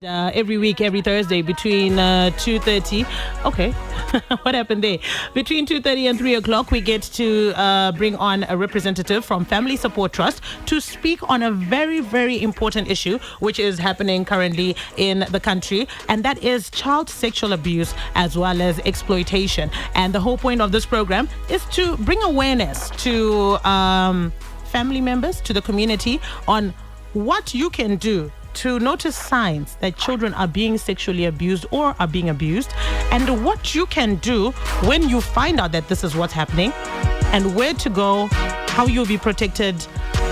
Every week, every Thursday between 2:30. Okay, what happened there? Between 2:30 and 3 o'clock, we get to bring on a representative from Family Support Trust to speak on a very, very important issue which is happening currently in the country, and that is child sexual abuse as well as exploitation. And the whole point of this program is to bring awareness to family members, to the community, on what you can do to notice signs that children are being sexually abused or are being abused, and what you can do when you find out that this is what's happening, and where to go, how you'll be protected,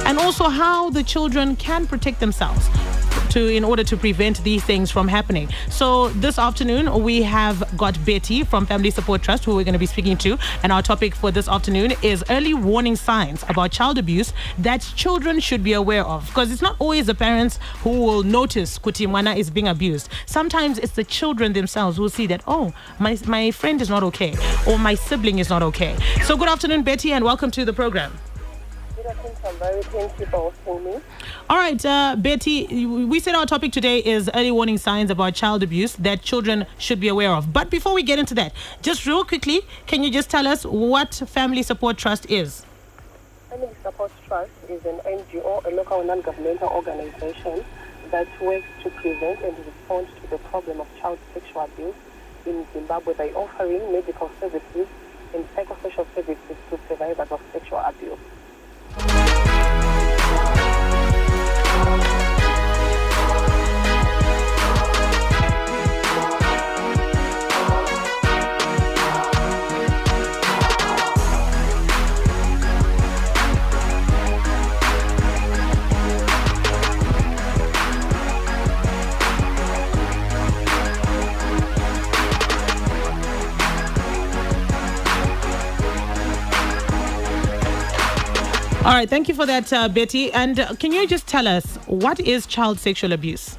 and also how the children can protect themselves in order to prevent these things from happening. So this afternoon we have got Betty from Family Support Trust, who we're going to be speaking to, and our topic for this afternoon is early warning signs about child abuse that children should be aware of, because it's not always the parents who will notice kuti mwana is being abused. Sometimes it's the children themselves who will see that, oh, my friend is not okay, or my sibling is not okay. So good afternoon, Betty, and welcome to the program. Thank you for hosting me. All right, Betty, we said our topic today is early warning signs about child abuse that children should be aware of. But before we get into that, just real quickly, can you just tell us what Family Support Trust is? Family Support Trust is an NGO, a local non-governmental organization that works to prevent and respond to the problem of child sexual abuse in Zimbabwe by offering medical services and psychosocial services to survivors of sexual abuse. All right, thank you for that, Betty. And can you just tell us, what is child sexual abuse?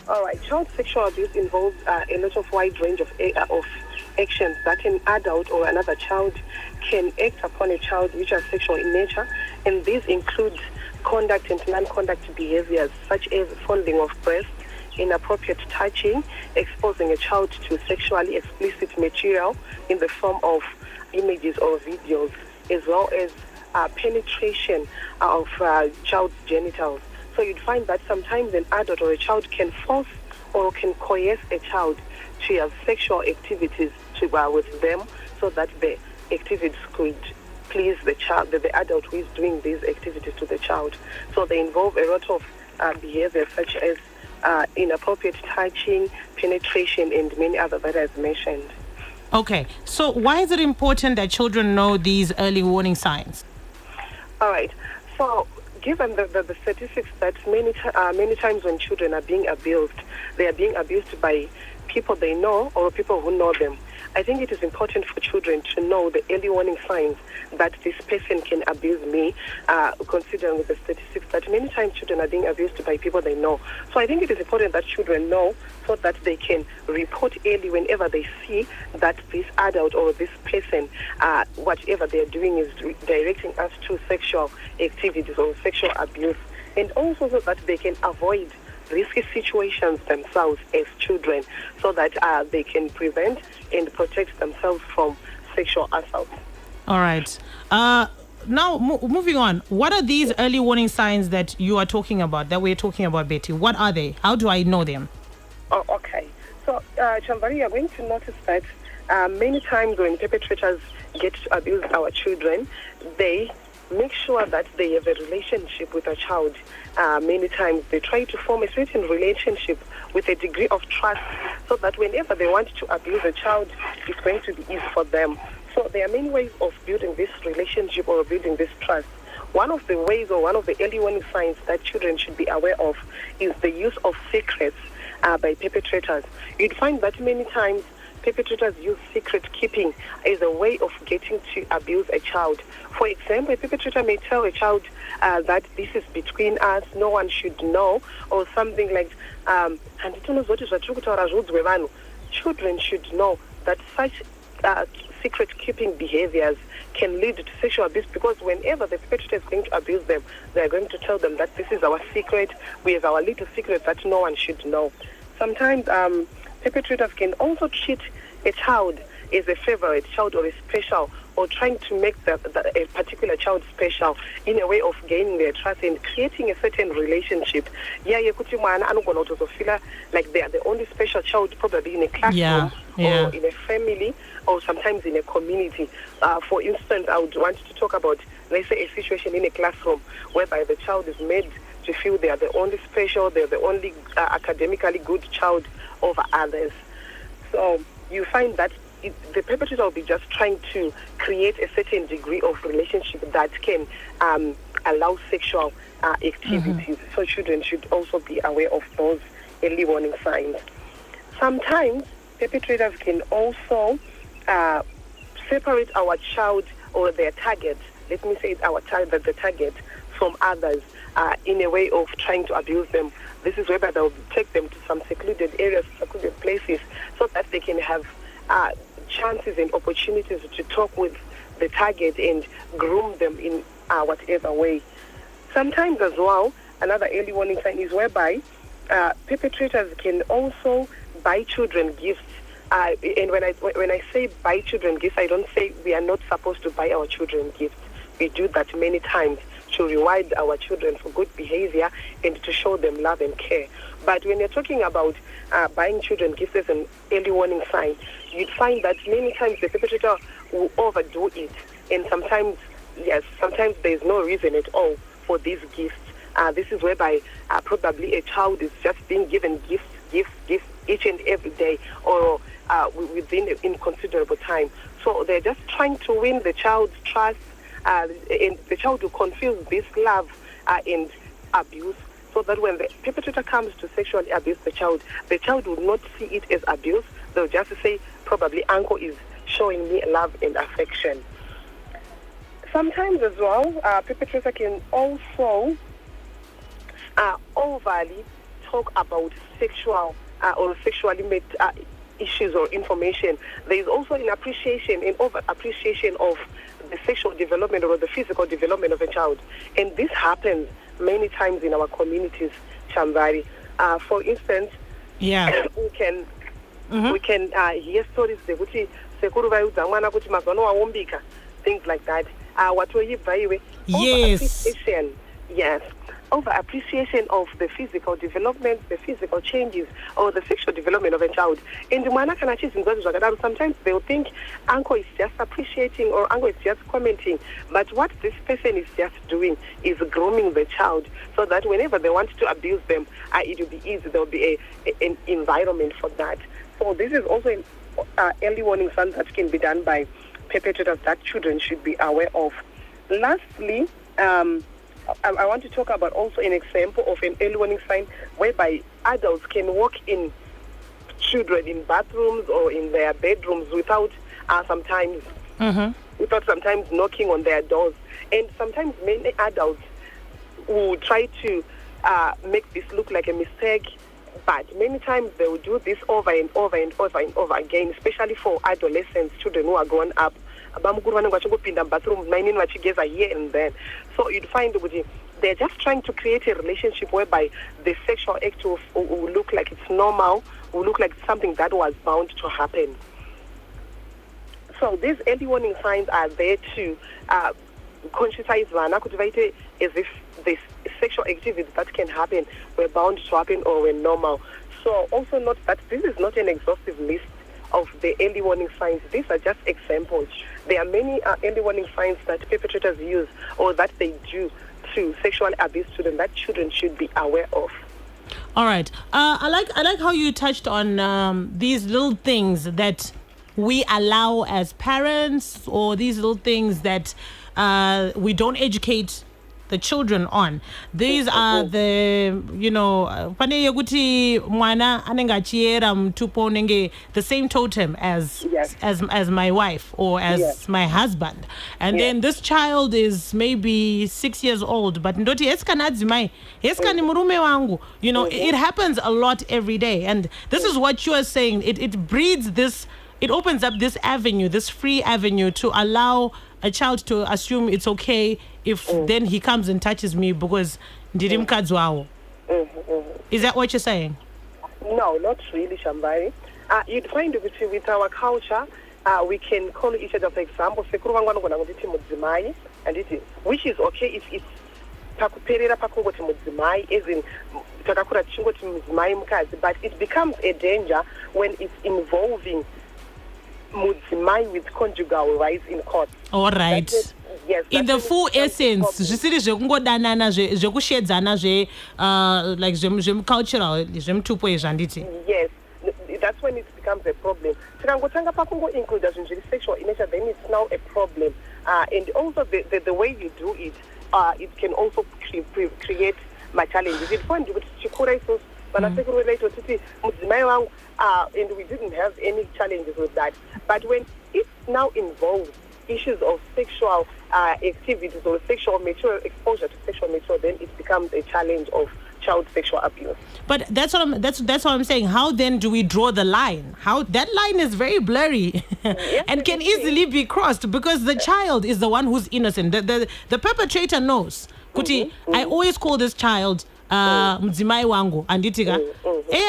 All right, child sexual abuse involves a lot of wide range of actions that an adult or another child can act upon a child which are sexual in nature, and these include conduct and non-conduct behaviors such as fondling of breasts, inappropriate touching, exposing a child to sexually explicit material in the form of images or videos, as well as penetration of child's genitals. So you'd find that sometimes an adult or a child can force or can coerce a child to have sexual activities with them, so that the activities could please the child, the adult who is doing these activities to the child. So they involve a lot of behaviors such as inappropriate touching, penetration, and many other that I've mentioned. Okay, so why is it important that children know these early warning signs? All right. So, given the statistics that many times when children are being abused, they are being abused by people they know or people who know them. I think it is important for children to know the early warning signs that this person can abuse me, considering the statistics that many times children are being abused by people they know. So I think it is important that children know, so that they can report early whenever they see that this adult or this person, whatever they're doing is directing us to sexual activities or sexual abuse, and also so that they can avoid risky situations themselves as children, so that they can prevent and protect themselves from sexual assault. All right. Now, moving on, what are these early warning signs that you are talking about, that we're talking about, Betty? What are they? How do I know them? Oh, okay. So, Chambari, you're going to notice that many times when perpetrators get to abuse our children, they make sure that they have a relationship with a child. Many times they try to form a certain relationship with a degree of trust, so that whenever they want to abuse a child, it's going to be easy for them. So there are many ways of building this relationship or building this trust. One of the ways, or one of the early warning signs that children should be aware of, is the use of secrets by perpetrators. You'd find that many times perpetrators use secret keeping as a way of getting to abuse a child. For example, a perpetrator may tell a child that this is between us, no one should know, or something like, children should know that such secret keeping behaviors can lead to sexual abuse, because whenever the perpetrator is going to abuse them, they are going to tell them that this is our secret, we have our little secret that no one should know. sometimes perpetrators can also treat a child as a favorite child or a special, or trying to make a particular child special in a way of gaining their trust and creating a certain relationship. Yeah, you could feel like they are the only special child, probably in a classroom or in a family or sometimes in a community. For instance, I would want to talk about, let's say, a situation in a classroom whereby the child is made to feel they are the only special, they are the only academically good child over others. So you find that the perpetrator will be just trying to create a certain degree of relationship that can allow sexual activities. So children should also be aware of those early warning signs. Sometimes perpetrators can also separate our child or their target, let me say our child, the target, from others in a way of trying to abuse them. This is whereby they'll take them to some secluded areas, secluded places, so that they can have chances and opportunities to talk with the target and groom them in whatever way. Sometimes as well, another early warning sign is whereby perpetrators can also buy children gifts. And when I say buy children gifts, I don't say we are not supposed to buy our children gifts. We do that many times to reward our children for good behavior and to show them love and care. But when you're talking about buying children gifts as an early warning sign, you'd find that many times the perpetrator will overdo it. And sometimes there's no reason at all for these gifts. This is whereby probably a child is just being given gifts each and every day or within an inconsiderable time. So they're just trying to win the child's trust, and the child will confuse this love and abuse, so that when the perpetrator comes to sexually abuse the child will not see it as abuse. They'll just say, probably uncle is showing me love and affection. Sometimes as well, perpetrator can also overly talk about sexual or sexually made issues or information. There is also an appreciation and over appreciation of the sexual development or the physical development of a child, and this happens many times in our communities, Chambari. For instance, we can hear stories things like that. Yes, over appreciation of the physical development, the physical changes, or the sexual development of a child. And sometimes they'll think uncle is just appreciating or uncle is just commenting. But what this person is just doing is grooming the child, so that whenever they want to abuse them, it will be easy. There will be an environment for that. So this is also an early warning sign that can be done by perpetrators that children should be aware of. Lastly, I want to talk about also an example of an early warning sign whereby adults can walk in children in bathrooms or in their bedrooms without sometimes knocking on their doors. And sometimes many adults will try to make this look like a mistake, but many times they will do this over and over and over and over again, especially for adolescents, children who are grown up. Bathroom here and then. So you'd find they're just trying to create a relationship whereby the sexual act will look like it's normal, will look like something that was bound to happen. So these early warning signs are there to conscientize as if this sexual activity that can happen were bound to happen or were normal. So also note that this is not an exhaustive list of the early warning signs. These are just examples. There are many early warning signs that perpetrators use or that they do to sexually abuse children that children should be aware of. All right. I like how you touched on these little things that we allow as parents, or these little things that we don't educate the children on. These are the, pane yekuti mwana anenge achiera mutupo unenge the same totem as my wife or as my husband. And then this child is maybe 6 years old, but ndoti eskana adzimai, eskani murume wangu. It happens a lot every day. And this is what you are saying. It breeds this, it opens up this avenue, this free avenue to allow a child to assume it's okay if then he comes and touches me because ndiri mukadzi wawo. Is that what you're saying? No, not really, Shambari. You'd find with our culture, we can call each other, for example, which is okay if it's pakuperera pakungoti mudzimai, as in takakura tichingoti mudzimai mukadzi, but it becomes a danger when it's involving mudzimai with conjugal rights in court. All right. Yes, in the full essence, zvisiri zvekungodanana zvekushedzana like cultural zvemutupo izvanditi. Yes, that's when it becomes a problem. Tikangotanga pakungo include as sexual in nature, then it's now a problem. And also the way you do it, it can also create my challenges. It find you chikura isos and we didn't have any challenges with that. But when it now involves issues of sexual activities or sexual mature exposure to sexual mature, then it becomes a challenge of child sexual abuse. But that's what I'm saying. How then do we draw the line? How that line is very blurry Yes, and can easily be crossed because the child is the one who's innocent. The perpetrator knows. Kuti, I always call this child mdzimai wangu anditika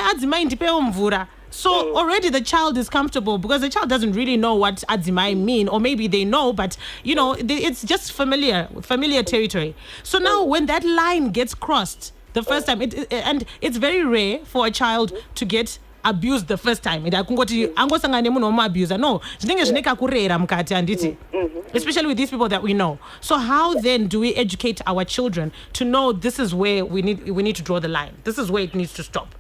adzimai ndipewo mvura. So already the child is comfortable because the child doesn't really know what adzimai mean, or maybe they know, but you know it's just familiar territory. So now when that line gets crossed the first time, and it's very rare for a child to get abused the first time. Angosangane munhu omuabuser. No, zvinenge zvine kakurera mukati anditi. Especially with these people that we know. So how then do we educate our children to know this is where we need to draw the line? This is where it needs to stop.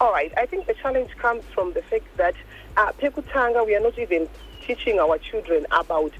All right. I think the challenge comes from the fact that Pekutanga, we are not even teaching our children about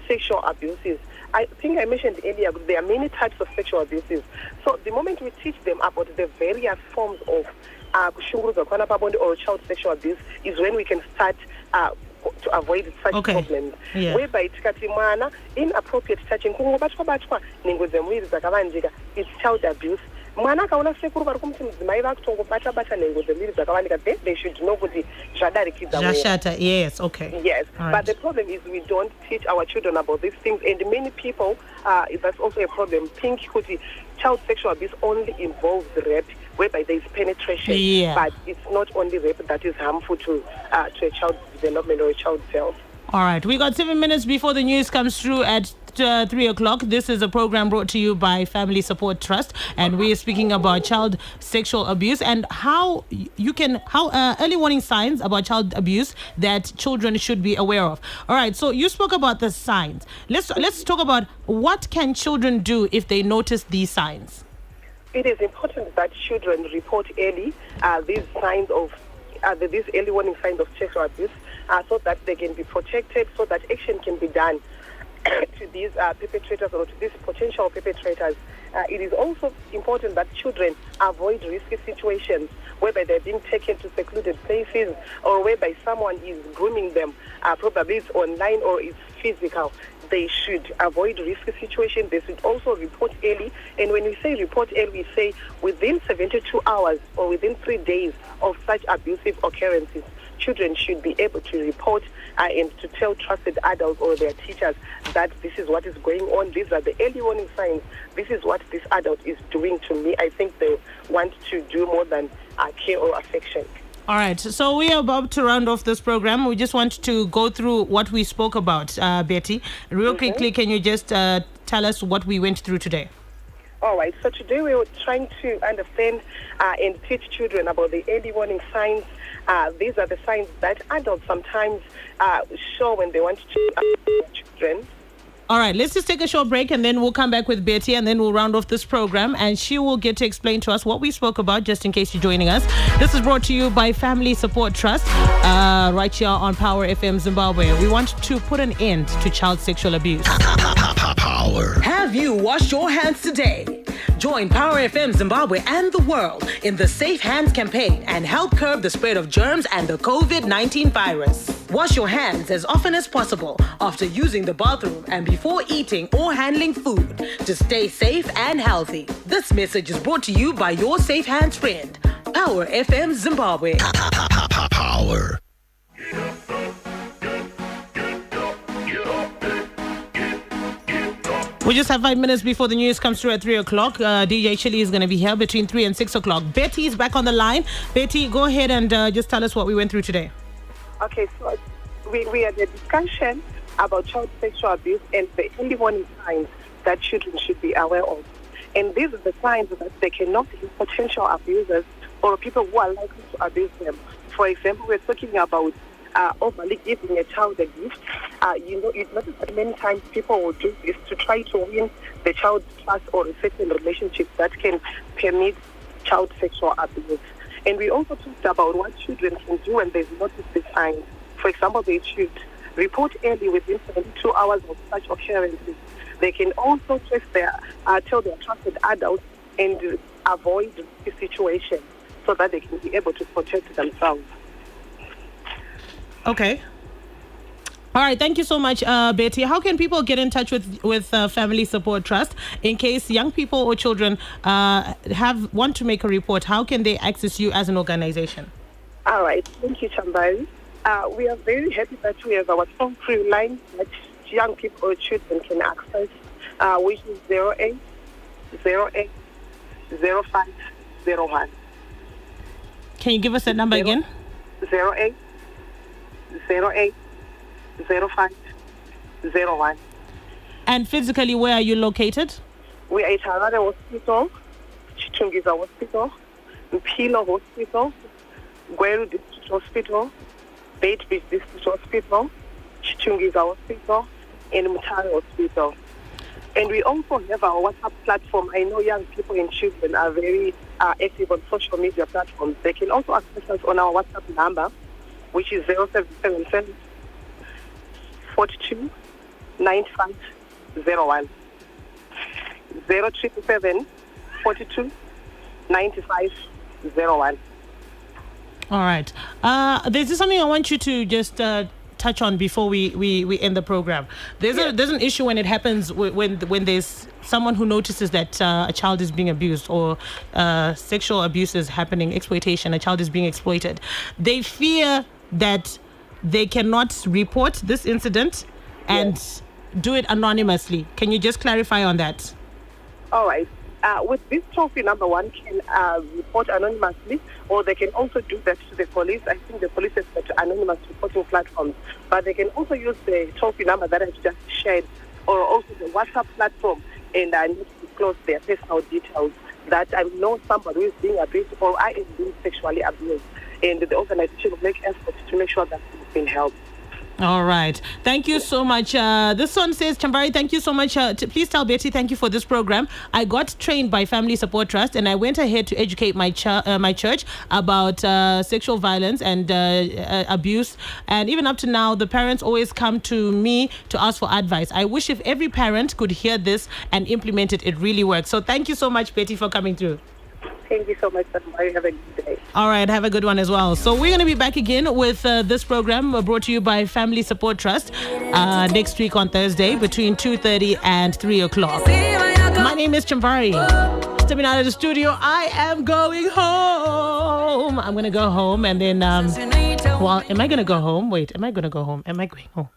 sexual abuses. I think I mentioned earlier there are many types of sexual abuses. So the moment we teach them about the various forms of or child sexual abuse is when we can start to avoid such problems. Yeah. Whereby tikati mwana inappropriate touching kungobatwa ningo dzemwiri dzakavanjika, it's child abuse. Mwana akaona sekuru vari kumuti mudzimai vakutongobata nengo dzemwiri dzakawanika, then they should know kuti zvadarikidza zvashata. Yes, okay. Yes, all but right. the problem is we don't teach our children about these things, and many people, that's also a problem, think kuti child sexual abuse only involves rape, whereby there is penetration, Yeah. but it's not only rape that is harmful to a child's development or a child's health. All right, we got 7 minutes before the news comes through at 3 o'clock. This is a program brought to you by Family Support Trust, and we are speaking about child sexual abuse and how early warning signs about child abuse that children should be aware of. All right, so you spoke about the signs. Let's talk about what can children do if they notice these signs. It is important that children report early these signs of these early warning signs of sexual abuse, so that they can be protected, so that action can be done to these perpetrators or to these potential perpetrators. It is also important that children avoid risky situations whereby they're being taken to secluded places or whereby someone is grooming them, probably it's online or it's physical. They should avoid risky situations. They should also report early. And when we say report early, we say within 72 hours or within 3 days of such abusive occurrences, children should be able to report and to tell trusted adults or their teachers that this is what is going on. These are the early warning signs. This is what this adult is doing to me. I think they want to do more than care or affection. All right, so we are about to round off this program. We just want to go through what we spoke about, Betty. Real quickly, can you just tell us what we went through today? All right, so today we were trying to understand and teach children about the early warning signs. These are the signs that adults sometimes show when they want to children. All right, let's just take a short break and then we'll come back with Betty and then we'll round off this program and she will get to explain to us what we spoke about just in case you're joining us. This is brought to you by Family Support Trust right here on Power FM Zimbabwe. We want to put an end to child sexual abuse. Power. Have you washed your hands today? Join Power FM Zimbabwe and the world in the Safe Hands campaign and help curb the spread of germs and the COVID-19 virus. Wash your hands as often as possible after using the bathroom and before eating or handling food to stay safe and healthy. This message is brought to you by your Safe Hands friend, Power FM Zimbabwe. Power. We just have 5 minutes before the news comes through at 3 o'clock. DJ Chili is going to be here between 3 and 6 o'clock. Betty is back on the line. Betty, go ahead and just tell us what we went through today. Okay, so we had a discussion about child sexual abuse and the early warning signs that children should be aware of. And these are the signs that they cannot be potential abusers or people who are likely to abuse them. For example, we're talking about overly giving a child a gift. You've noticed that many times people will do this to try to win the child's trust or a certain relationship that can permit child sexual abuse. And we also talked about what children can do when they've noticed the signs. For example, they should report early within 72 hours of such occurrences. They can also tell their trusted adults and avoid the situation so that they can be able to protect themselves. Okay. All right. Thank you so much, Betty. How can people get in touch with Family Support Trust in case young people or children want to make a report? How can they access you as an organization? All right. Thank you, Chambari. We are very happy that we have our toll-free line that young people or children can access, which is 08080501. Can you give us that number again? 08080501. And physically, where are you located? We are at Harare Hospital, Chitungiza Hospital, Mpilo Hospital, Gweru District Hospital, Beit Beach District Hospital, Chitungiza Hospital, and Mutare Hospital. And we also have our WhatsApp platform. I know young people and children are very active on social media platforms. They can also access us on our WhatsApp number, which is 0777 42 9501. 0777 42 9501. All right. There's just something I want you to just touch on before we end the program. There's an issue when it happens when there's someone who notices that a child is being abused or sexual abuse is happening, exploitation, a child is being exploited. They fear that they cannot report this incident and do it anonymously. Can you just clarify on that? All right. With this toll-free number, one can report anonymously, or they can also do that to the police. I think the police has got anonymous reporting platforms, but they can also use the toll-free number that I've just shared, or also the WhatsApp platform, and I need to disclose their personal details that I know somebody who is being abused or I am being sexually abused, and the organization will make efforts to make sure that it's been helped. All right. Thank you so much. This one says, Chambari, thank you so much. Please tell Betty thank you for this program. I got trained by Family Support Trust and I went ahead to educate my church about sexual violence and abuse. And even up to now, the parents always come to me to ask for advice. I wish if every parent could hear this and implement it, it really works. So thank you so much, Betty, for coming through. Thank you so much, Chambari. Have a good day. All right, have a good one as well. So we're going to be back again with this program brought to you by Family Support Trust next week on Thursday between 2:30 and 3 o'clock. My name is Chambari. Stepping out of the studio, I am going home. I'm going to go home and then, am I going to go home? Wait, am I going to go home? Am I going home?